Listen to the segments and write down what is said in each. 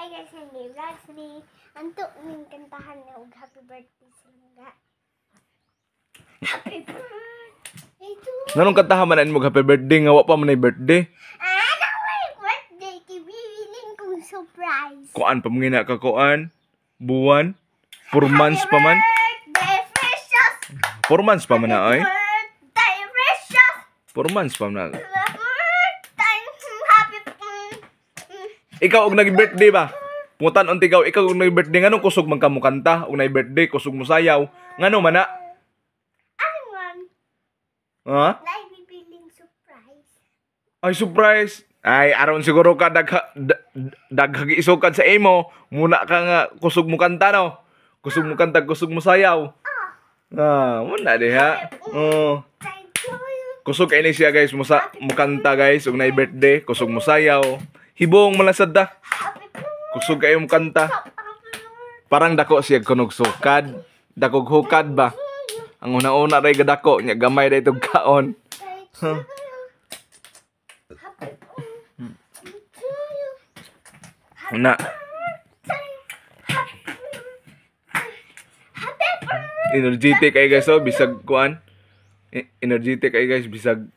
guys ng vlogs ni anto ning kantahan nga og happy birthday sa langga. Happy birthday to you. Nanong kantahan man mo happy birthday nga wa pa man ay birthday? Birthday kibibiling kong surprise. Kuan pa mangina ka kuan? Buwan? 4 months pa man? Birthday precious. 4 months pa man na ay? Birthday precious. 4 months pa man na. Birthday happy. Ikaw og nag-birthday ba? Pungutan unti ikaw og nag-birthday nganong kusog man ka mo kanta? Og nag-birthday kusog mo sayaw. Ngano man na? Ano man? Ha? Naibibiling surprise. Ay surprise. Ay aron siguro ka daghag isukan sa imo. Muna ka nga kusog mo kanta no. Kusog mo kanta, kusog mo sayaw. Muna diha. Oh. Kusog kay ni siya guys mo kanta guys og nai-birthday, kusog mo sayaw. Hibong malasad da. Kusog kayo mo kanta. Parang dako siya kunog sukad. Dakog hukad ba? Ang una-una ray gadako nya gamay da itong kaon. Huh. Una. Energetic kay guys oh, bisag kuan. Energetic kay guys bisag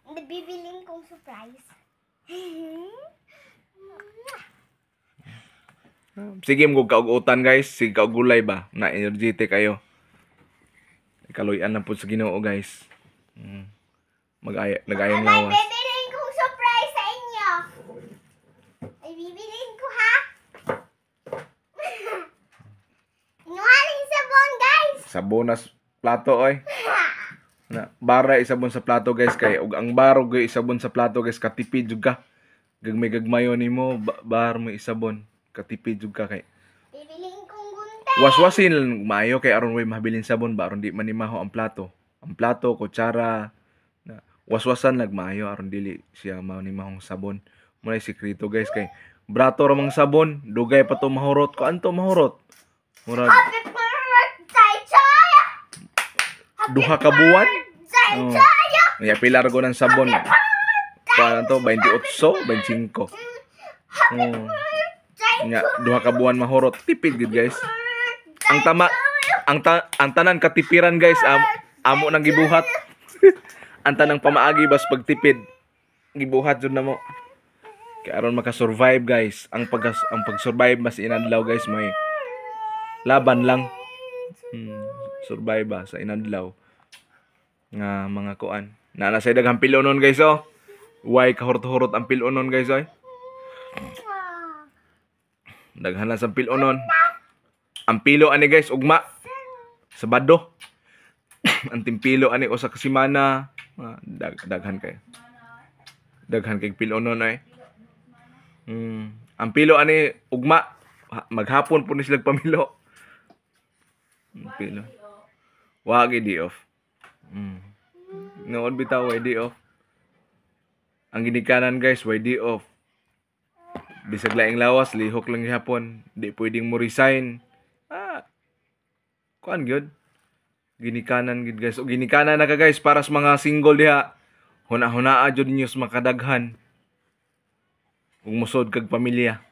Nabibiling kong surprise. sige mo kaugutan guys, sige kaugulay ba na energetic kayo. Ikaloyan lang po sa Ginoo guys. Nag-ayong lawas. May bibiling kong surprise sa inyo. Ay bibiling ko ha. Inuhaling sabon guys. Sabonas plato oy. Na bara isabon sa plato guys kay ug ang baro gyud isabon sa plato guys katipid jud ka. Gagmayon nimo bar mo isabon katipid jud ka kay. Bibiling kong gunting. Waswasin lang maayo kay aron way mahabilin sabon ba aron di manimaho ang plato. Ang plato, kutsara, na waswasan lag maayo aron dili siya manimahong sabon. Muna sikreto guys kay brato ra mang sabon, dugay pa to mahurot ko anto mahurot. Murag Happy birthday Chaya. duha ka buwan. Birthday Chaya. May pilar ko ng sabon. Paano to? 28, 25. Nga, duha ka buwan mahurot. Tipid gid guys. Ang tama, ang tanan katipiran guys, amo nang gibuhat. Ang tanang pamaagi bas pagtipid. Gibuhat jud namo. Kaya aron maka-survive guys. Ang pag-survive mas inadlaw guys may laban lang. Survive ba sa inadlaw nga mga kuan. Na sa daghang pilonon guys oh. Way kahurot-hurot ang pilonon guys oy. Daghan lang sa pilonon. Ang pilo ani guys ugma. Sabado. Ang timpilo ani usa ka semana. Daghan kay. Daghan kay pilonon ay. Ang pilo ani ugma. Maghapon po ni sila pamilo. Ang pilo. Wagi di off. Noon bitaw way di off. Ang ginikanan guys way di off. Bisag laing lawas lihok lang gihapon. Di pwedeng mo resign. Kuan gyud. Ginikanan gid guys. O ginikanan na ka guys para sa mga single diha. Huna-hunaa jud ninyo sa makadaghan. Kung musod kag pamilya.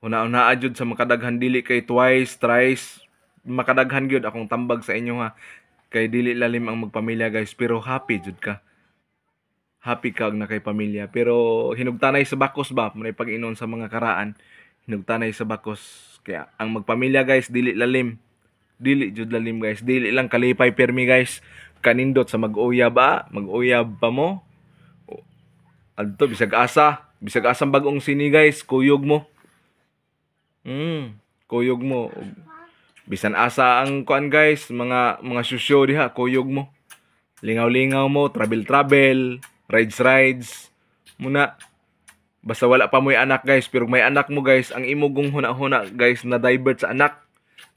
Huna-hunaa jud sa makadaghan dili kay twice, thrice. Makadaghan gyud akong tambag sa inyo ha. Kay dili lalim ang magpamilya guys pero happy jud ka. Happy kag na kay pamilya pero hinugtanay sa bakos ba may pag-inon sa mga karaan. Hinugtanay sa bakos kaya ang magpamilya guys dili lalim. Dili jud lalim guys. Dili lang kalipay permi guys. Kanindot sa mag-uyab ba? Mag-uyab pa mo. Adto bisag asang bagong sini guys, kuyog mo. Kuyog mo. Bisan asa ang kuan guys, mga susyo diha, kuyog mo. Lingaw-lingaw mo, travel, rides. Muna. Basta wala pa mo'y anak guys, pero may anak mo guys, ang imugong huna-huna guys na divert sa anak.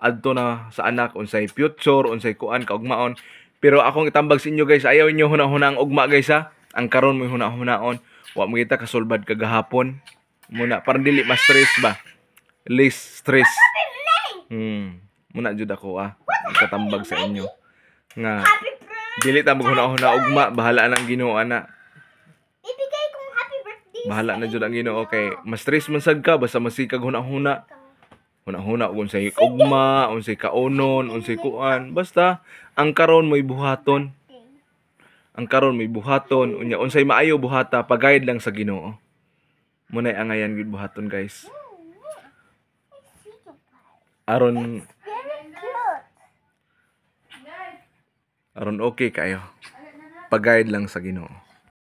Adto na sa anak, unsay future, unsay kuan, kaugmaon. Pero akong itambag sa inyo guys, ayaw inyo huna-huna ang ugma guys ha. Ang karon mo huna-hunaon. Wa mo kita kasulbad kagahapon. Muna, parang dili ma-stress ba? Less stress. Muna jud ako katambag sa inyo nga dili ta maghuna-huna ugma bahala nang Ginoo ana. Ibigay kong happy birthday Bahala na jud ang Ginoo kay mas stress man sad ka basta masikag huna-huna. Huna-huna unsay ugma, unsay kaunon, unsay kuan. Basta ang karon mo'y buhaton. Ang karon may buhaton, unya unsay maayo buhata pagayad lang sa Ginoo. Munay angayan gid buhaton guys. Aron Very cute. aron okay kayo. Pagayad lang sa Ginoo.